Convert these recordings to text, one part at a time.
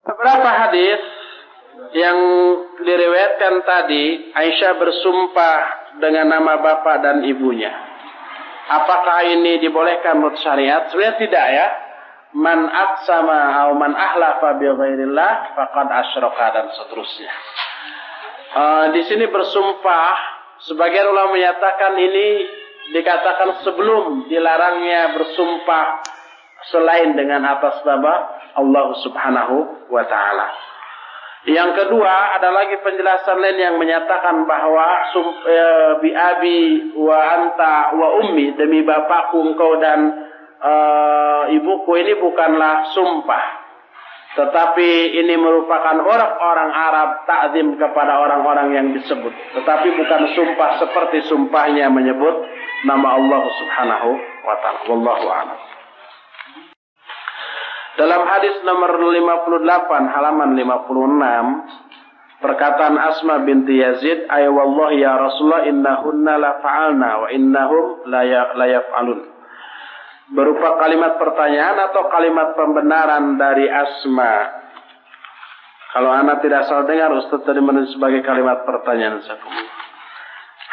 Beberapa hadis yang diriwayatkan tadi, Aisyah bersumpah dengan nama bapak dan ibunya. Apakah ini dibolehkan menurut syariat? Sebenarnya tidak ya. Man aqsama aw man ahlafa bi ghairillah faqad asyraka dan seterusnya. Di sini bersumpah, sebagian ulama menyatakan ini dikatakan sebelum dilarangnya bersumpah selain dengan atas nama Allah Subhanahu wa taala. Yang kedua, ada lagi penjelasan lain yang menyatakan bahwa bi abi wa anta wa ummi, demi bapakku engkau dan ibuku, ini bukanlah sumpah, tetapi ini merupakan orang-orang Arab takzim kepada orang-orang yang disebut, tetapi bukan sumpah seperti sumpahnya menyebut nama Allah Subhanahu wa taala. Wallahu a'lam. Dalam hadis nomor 58 halaman 56, perkataan Asma binti Yazid, ay wallahi ya Rasulullah innahunna la fa'alna wa innahum la yaf'alun. Berupa kalimat pertanyaan atau kalimat pembenaran dari Asma. Kalau anda tidak salah dengar, Ustaz tadi menulis sebagai kalimat pertanyaan.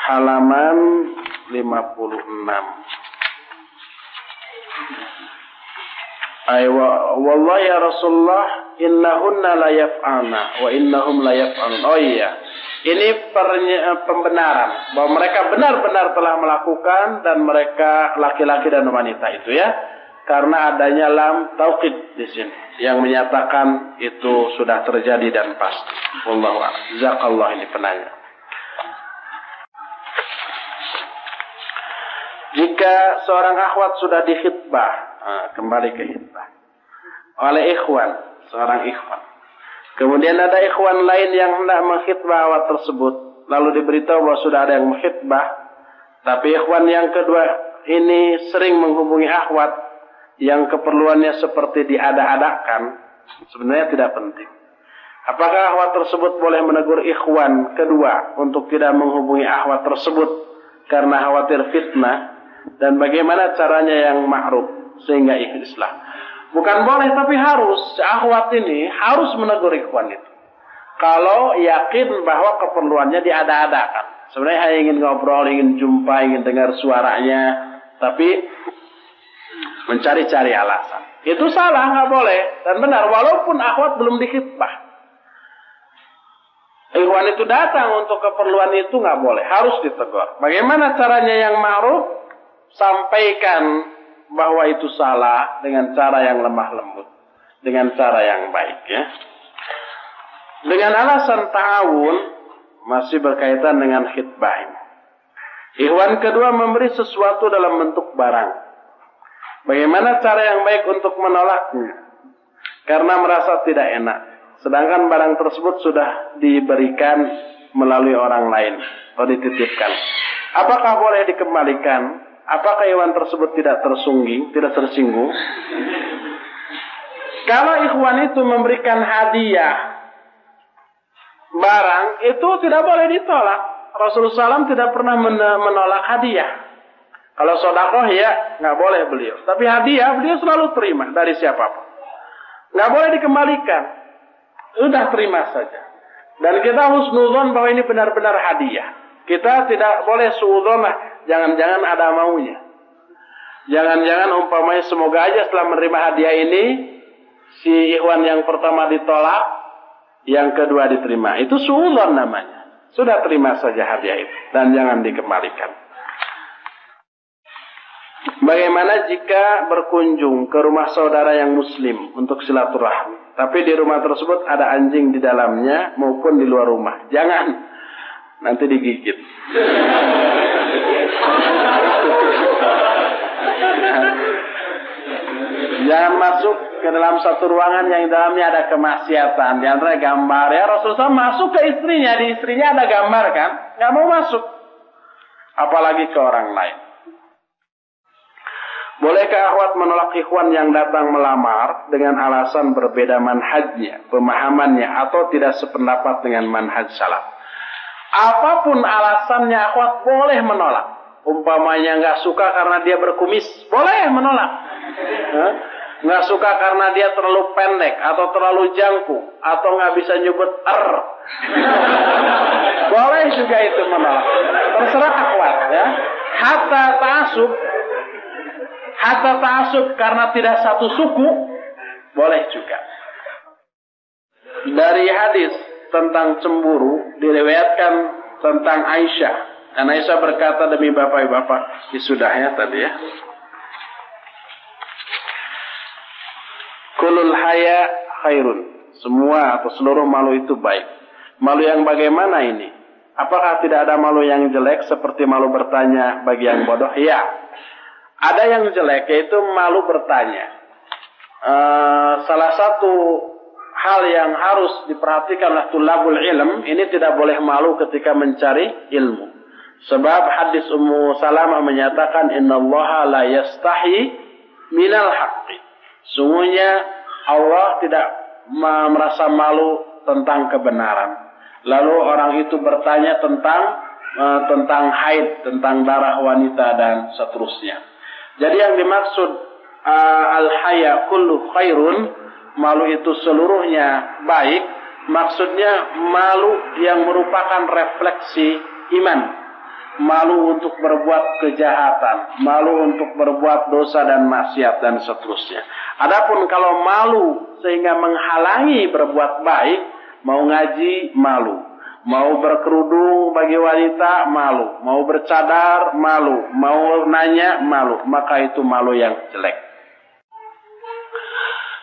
Halaman 56. Ay wallahi ya Rasulullah innahunna la yaf'alna wa innahum la yaf'alun. Oh iya, ini pembenaran bahwa mereka benar-benar telah melakukan dan mereka laki-laki dan wanita itu ya, karena adanya lam taukid di sini yang menyatakan itu sudah terjadi dan pasti. Wallahu a'lam. Jazakallah ini penanya. Jika seorang akhwat sudah dikhitbah, kembali ke khitbah oleh ikhwan, seorang ikhwan, kemudian ada ikhwan lain yang hendak mengkhitbah akhwat tersebut, lalu diberitahu bahwa sudah ada yang mengkhitbah, tapi ikhwan yang kedua ini sering menghubungi akhwat yang keperluannya seperti diada-adakan, sebenarnya tidak penting. Apakah akhwat tersebut boleh menegur ikhwan kedua untuk tidak menghubungi akhwat tersebut karena khawatir fitnah? Dan bagaimana caranya yang ma'ruf sehingga ikhlaslah? Bukan boleh, tapi harus. Akhwat ini harus menegur ikhwan itu kalau yakin bahwa keperluannya diada-adakan. Sebenarnya hanya ingin ngobrol, ingin jumpa, ingin dengar suaranya, tapi mencari-cari alasan. Itu salah, nggak boleh. Dan benar, walaupun akhwat belum dikhitbah, ikhwan itu datang untuk keperluan itu nggak boleh, harus ditegur. Bagaimana caranya yang ma'ruf? Sampaikan bahwa itu salah dengan cara yang lemah lembut, dengan cara yang baik ya. Dengan alasan ta'awun masih berkaitan dengan khitbah ini. Ikhwan kedua memberi sesuatu dalam bentuk barang. Bagaimana cara yang baik untuk menolaknya? Karena merasa tidak enak, sedangkan barang tersebut sudah diberikan melalui orang lain atau dititipkan. Apakah boleh dikembalikan? Apakah ikhwan tersebut tidak tersinggung? Kalau ikhwan itu memberikan hadiah barang, itu tidak boleh ditolak. Rasulullah SAW tidak pernah menolak hadiah. Kalau sedekah ya nggak boleh beliau, tapi hadiah beliau selalu terima dari siapapun. Nggak boleh dikembalikan, sudah terima saja. Dan kita husnudzon bahwa ini benar-benar hadiah. Kita tidak boleh suudzon, jangan-jangan ada maunya. Jangan-jangan umpamanya semoga aja setelah menerima hadiah ini si ikhwan yang pertama ditolak, yang kedua diterima. Itu suudzon namanya. Sudah terima saja hadiah itu dan jangan dikembalikan. Bagaimana jika berkunjung ke rumah saudara yang muslim untuk silaturahmi, tapi di rumah tersebut ada anjing di dalamnya maupun di luar rumah? Jangan. Nanti digigit. Jangan masuk ke dalam satu ruangan yang di dalamnya ada kemaksiatan. Di antara gambar ya, Rasulullah masuk ke istrinya, di istrinya ada gambar kan, nggak mau masuk. Apalagi ke orang lain. Bolehkah akhwat menolak ikhwan yang datang melamar dengan alasan berbeda manhajnya, pemahamannya, atau tidak sependapat dengan manhaj salaf? Apapun alasannya akhwat boleh menolak. Umpamanya nggak suka karena dia berkumis, boleh menolak. Nggak suka karena dia terlalu pendek atau terlalu jangkung atau nggak bisa nyebut boleh juga itu menolak. Terserah akhwat ya. Hatta ta'asub karena tidak satu suku boleh juga. Dari hadis tentang cemburu diriwayatkan tentang Aisyah. Dan Aisyah berkata, demi bapak-bapak, sudahnya tadi ya. Kulul haya khairun. Semua atau seluruh malu itu baik. Malu yang bagaimana ini? Apakah tidak ada malu yang jelek seperti malu bertanya bagi yang bodoh? Ya. Ada yang jelek yaitu malu bertanya. Salah satu hal yang harus diperhatikan oleh tulabul ilm, ini tidak boleh malu ketika mencari ilmu. Sebab hadis Ummu Salamah menyatakan innallaha la yastahi minal haqqi. Sungguhnya Allah tidak merasa malu tentang kebenaran. Lalu orang itu bertanya tentang haid, tentang darah wanita dan seterusnya. Jadi yang dimaksud al-haya kullu khairun, malu itu seluruhnya baik, maksudnya malu yang merupakan refleksi iman. Malu untuk berbuat kejahatan, malu untuk berbuat dosa dan maksiat dan seterusnya. Adapun kalau malu sehingga menghalangi berbuat baik, mau ngaji malu, mau berkerudung bagi wanita malu, mau bercadar malu, mau nanya malu, maka itu malu yang jelek.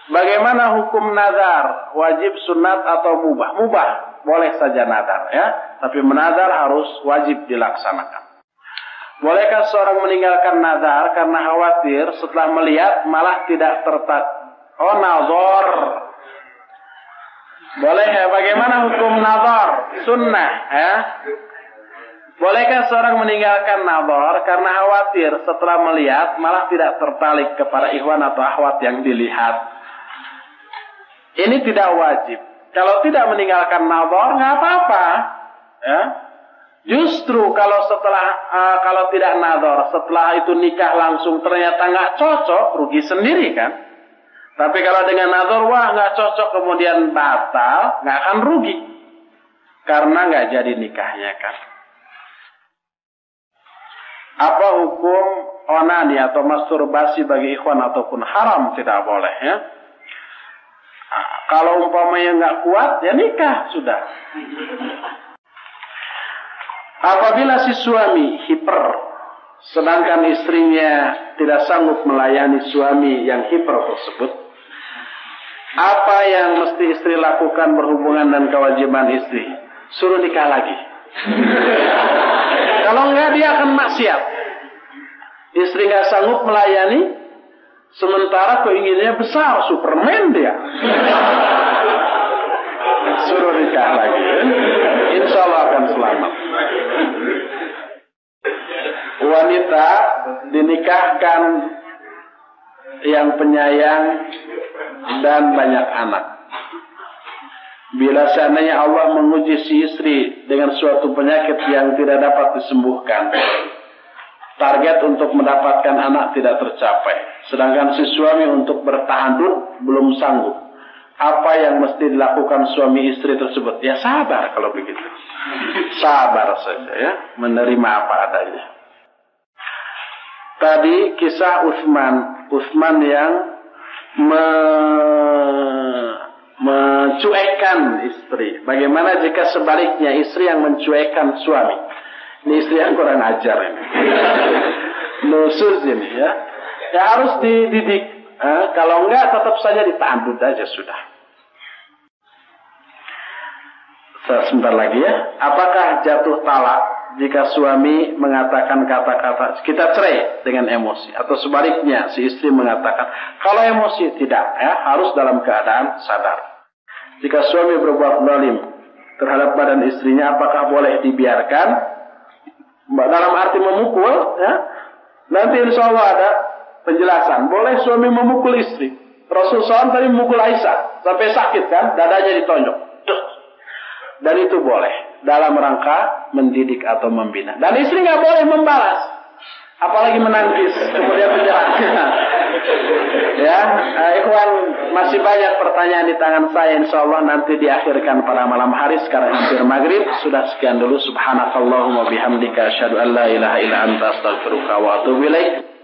Bagaimana hukum nazar? Wajib, sunat atau mubah? Mubah, boleh saja nazar ya, tapi menazar harus wajib dilaksanakan. Bolehkah seorang meninggalkan nazar karena khawatir setelah melihat malah tidak nazar? Boleh ya? Bagaimana hukum nazar? Sunnah ya. Bolehkah seorang meninggalkan nazar karena khawatir setelah melihat malah tidak tertarik kepada ikhwan atau akhwat yang dilihat? Ini tidak wajib. Kalau tidak meninggalkan nazar nggak apa-apa. Ya. Justru kalau kalau tidak nazar, setelah itu nikah langsung ternyata nggak cocok, rugi sendiri kan. Tapi kalau dengan nazar, wah nggak cocok kemudian batal, nggak akan rugi. Karena nggak jadi nikahnya kan. Apa hukum onani atau masturbasi bagi ikhwan ataupun haram? Tidak boleh ya. Kalau umpamanya nggak kuat, ya nikah sudah. Apabila si suami hiper, sedangkan istrinya tidak sanggup melayani suami yang hiper tersebut, apa yang mesti istri lakukan berhubungan dengan kewajiban istri? Suruh nikah lagi. Kalau enggak dia akan maksiat. Istri nggak sanggup melayani, sementara keinginannya besar, Superman dia. Suruh nikah lagi. Insya Allah akan selamat. Wanita dinikahkan yang penyayang dan banyak anak. Bila seandainya Allah menguji si istri dengan suatu penyakit yang tidak dapat disembuhkan, target untuk mendapatkan anak tidak tercapai, sedangkan si suami untuk bertahan belum sanggup, apa yang mesti dilakukan suami istri tersebut? Ya sabar kalau begitu. Sabar saja ya, menerima apa adanya. Tadi kisah Utsman yang mencuekkan istri. Bagaimana jika sebaliknya istri yang mencuekkan suami? Ini istri yang kurang ajar ini. Nusus ini ya. Ya harus dididik. Kalau enggak tetap saja ditandut aja sudah. Sebentar lagi ya. Apakah jatuh talak jika suami mengatakan kata-kata kita cerai dengan emosi, atau sebaliknya si istri mengatakan? Kalau emosi tidak ya, harus dalam keadaan sadar. Jika suami berbuat zalim terhadap badan istrinya, apakah boleh dibiarkan? Dalam arti memukul ya. Nanti insya Allah ada penjelasan. Boleh suami memukul istri. Rasulullah SAW tadi memukul Aisyah sampai sakit kan, dadanya ditonjok. Dan itu boleh dalam rangka mendidik atau membina. Dan istri nggak boleh membalas. apalagi menangkis kemudian menjelaskan. Ya, ikhwan, masih banyak pertanyaan di tangan saya, insyaallah nanti diakhirkan pada malam hari. Sekarang hampir maghrib. Sudah sekian dulu. Subhanakallahumma bihamdika asyhadu an la ilaha illa anta astaghfiruka wa atubu ilaik.